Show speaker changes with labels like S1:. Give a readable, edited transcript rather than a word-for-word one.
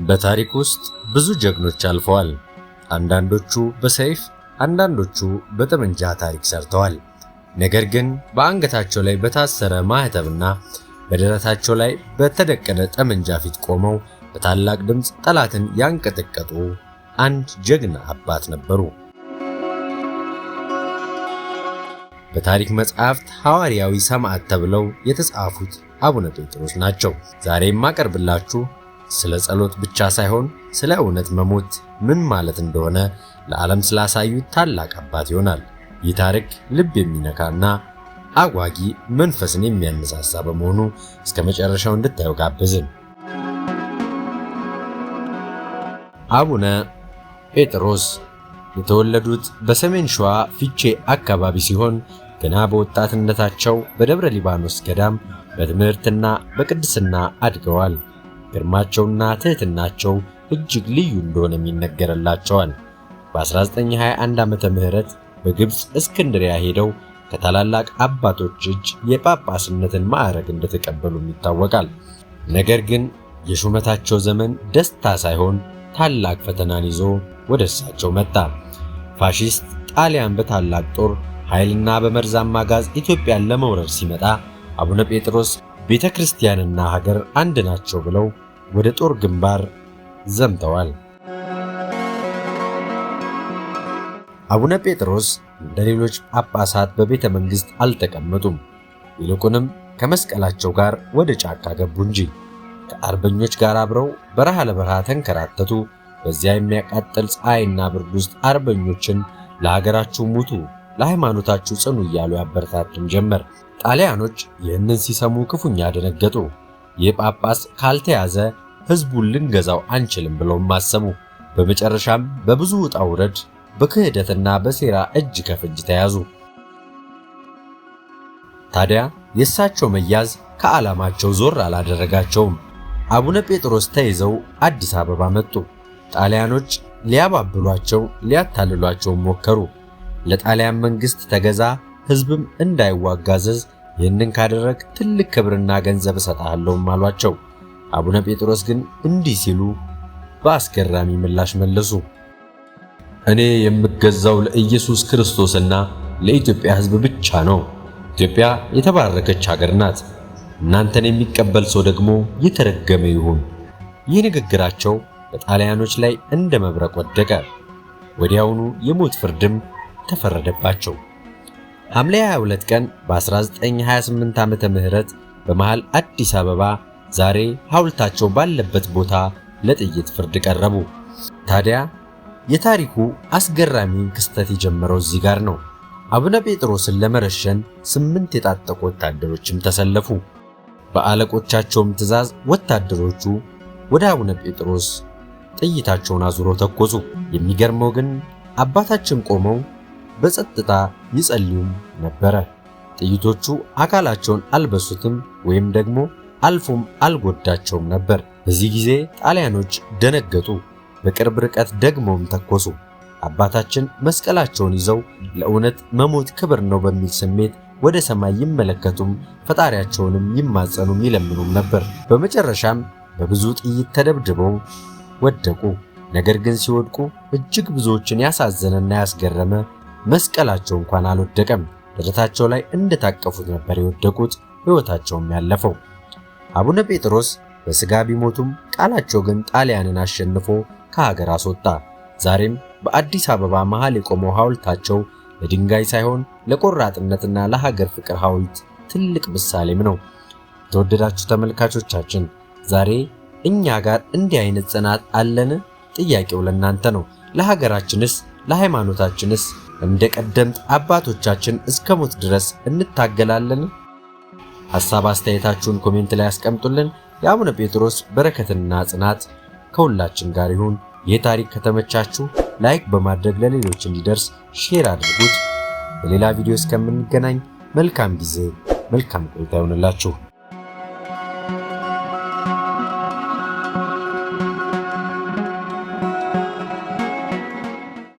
S1: በታሪክ ውስጥ ብዙ ጀግኖች አልፈዋል። አንዳንዶቹ በሰይፍ አንዳንዶቹ በጠመንጃ ታሪክ ሰርተዋል። ነገር ግን በአንገታቸው ላይ በታሰረ ማህተብና በደረታቸው ላይ በተደቀነ ጠመንጃ ፊት ቆመው በታላቅ ድምፅ ጠላትን ያንቀጠቀጡ አንድ ጀግና አባት ነበሩ። በታሪክ መጽሐፍት ሐዋርያዊ ሰማዕት ተብለው የተጻፉት አቡነ ጴጥሮስ ናቸው። ዛሬ የማቀርብላችሁ ስለ ጸሎት ብቻ ሳይሆን ስለ እውነት መሞት ምን ማለት እንደሆነ ለዓለም ስላሳዩት ታላቅ አባት ይሆናል። ይህ ታሪክ ልብ የሚነካና አጓጊ መንፈስን የሚያነሳሳ በመሆኑ እስከ መጨረሻው እንድታዩ ጋበዝን። አቡነ ጴጥሮስ የተወለዱት በሰሜን ሸዋ ፊቼ አካባቢ ሲሆን ገና በወጣትነታቸው በደብረ ሊባኖስ ገዳም በትምህርትና በቅድስና አድገዋል። ግርማቸውና ትህትናቸው እጅግ ልዩ እንደሆነ ይነገርላቸዋል። በ1921 ዓመተ ምህረት በግብፅ እስክንድሪያ ሄደው ከታላላቅ አባቶች እጅ የጳጳስነትን ማዕረግ እንደተቀበሉ ይታወቃል። ነገር ግን የሹመታቸው ዘመን ደስታ ሳይሆን ታላቅ ፈተናን ይዞ ወደ እሳቸው መጣ። ፋሺስት ጣሊያን በታላቅ ጦር ኃይልና በመርዛማ ጋዝ ኢትዮጵያን ለመውረር ሲመጣ አቡነ ጴጥሮስ ቤተክርስቲያንና ሀገር አንድ ናቸው ብለው ወደ ጦር ግንባር ዘምተዋል። አቡነ ጴጥሮስ እንደ ሌሎች ጳጳሳት በቤተ መንግሥት አልተቀመጡም። ይልቁንም ከመስቀላቸው ጋር ወደ ጫካ ገቡ እንጂ ከአርበኞች ጋር አብረው በረሃ ለበረሃ ተንከራተቱ። በዚያ የሚያቃጥል ፀሐይና ብርድ ውስጥ አርበኞችን ለሀገራችሁ ሙቱ፣ ለሃይማኖታችሁ ጽኑ እያሉ ያበረታቱም ጀመር። ጣሊያኖች ይህንን ሲሰሙ ክፉኛ ደነገጡ። ይህ ጳጳስ ካልተያዘ ሕዝቡን ልንገዛው አንችልም ብለውም አሰቡ። በመጨረሻም በብዙ ውጣ ውረድ በክህደትና በሴራ እጅ ከፍንጅ ተያዙ። ታዲያ የእሳቸው መያዝ ከዓላማቸው ዞር አላደረጋቸውም። አቡነ ጴጥሮስ ተይዘው አዲስ አበባ መጡ። ጣሊያኖች ሊያባብሏቸው ሊያታልሏቸው ሞከሩ። ለጣሊያን መንግሥት ተገዛ፣ ሕዝብም እንዳይዋጋ ዘዝ፣ ይህንን ካደረግ ትልቅ ክብርና ገንዘብ እሰጥሃለሁም አሏቸው። አቡነ ጴጥሮስ ግን እንዲህ ሲሉ በአስገራሚ ምላሽ መለሱ። እኔ የምገዛው ለኢየሱስ ክርስቶስና ለኢትዮጵያ ሕዝብ ብቻ ነው። ኢትዮጵያ የተባረከች ሀገር ናት። እናንተን የሚቀበል ሰው ደግሞ የተረገመ ይሁን። ይህ ንግግራቸው በጣሊያኖች ላይ እንደ መብረቅ ወደቀ። ወዲያውኑ የሞት ፍርድም ተፈረደባቸው። ሐምሌ 22 ቀን በ1928 ዓመተ ምህረት በመሃል አዲስ አበባ ዛሬ ሐውልታቸው ባለበት ቦታ ለጥይት ፍርድ ቀረቡ። ታዲያ የታሪኩ አስገራሚ ክስተት የጀመረው እዚህ ጋር ነው። አቡነ ጴጥሮስን ለመረሸን 8 የታጠቁ ወታደሮችም ተሰለፉ። በአለቆቻቸውም ትዕዛዝ ወታደሮቹ ወደ አቡነ ጴጥሮስ ጥይታቸውን አዙረው ተኮሱ። የሚገርመው ግን አባታችን ቆመው በጸጥታ ይጸልዩም ነበረ። ጥይቶቹ አካላቸውን አልበሱትም ወይም ደግሞ አልፎም አልጎዳቸውም ነበር። በዚህ ጊዜ ጣሊያኖች ደነገጡ። በቅርብ ርቀት ደግሞም ተኮሱ። አባታችን መስቀላቸውን ይዘው ለእውነት መሞት ክብር ነው በሚል ስሜት ወደ ሰማይ ይመለከቱም ፈጣሪያቸውንም ይማጸኑም ይለምኑም ነበር። በመጨረሻም በብዙ ጥይት ተደብድበው ወደቁ። ነገር ግን ሲወድቁ እጅግ ብዙዎችን ያሳዘነና ያስገረመ መስቀላቸው እንኳን አልወደቀም። ደረታቸው ላይ እንደታቀፉት ነበር የወደቁት፣ ሕይወታቸውም ያለፈው። አቡነ ጴጥሮስ በሥጋ ቢሞቱም ቃላቸው ግን ጣሊያንን አሸንፎ ከሀገር አስወጣ። ዛሬም በአዲስ አበባ መሃል የቆመው ሐውልታቸው ለድንጋይ ሳይሆን ለቆራጥነትና ለሀገር ፍቅር ሐውልት ትልቅ ምሳሌም ነው። የተወደዳችሁ ተመልካቾቻችን ዛሬ እኛ ጋር እንዲህ አይነት ጽናት አለን? ጥያቄው ለእናንተ ነው። ለሀገራችንስ ለሃይማኖታችንስ እንደ ቀደምት አባቶቻችን እስከ ሞት ድረስ እንታገላለን? ሐሳብ አስተያየታችሁን ኮሜንት ላይ አስቀምጡልን። የአቡነ ጴጥሮስ በረከትና ጽናት ከሁላችን ጋር ይሁን። ይህ ታሪክ ከተመቻችሁ ላይክ በማድረግ ለሌሎች እንዲደርስ ሼር አድርጉት። በሌላ ቪዲዮ እስከምንገናኝ መልካም ጊዜ፣ መልካም ቆይታ ይሁንላችሁ።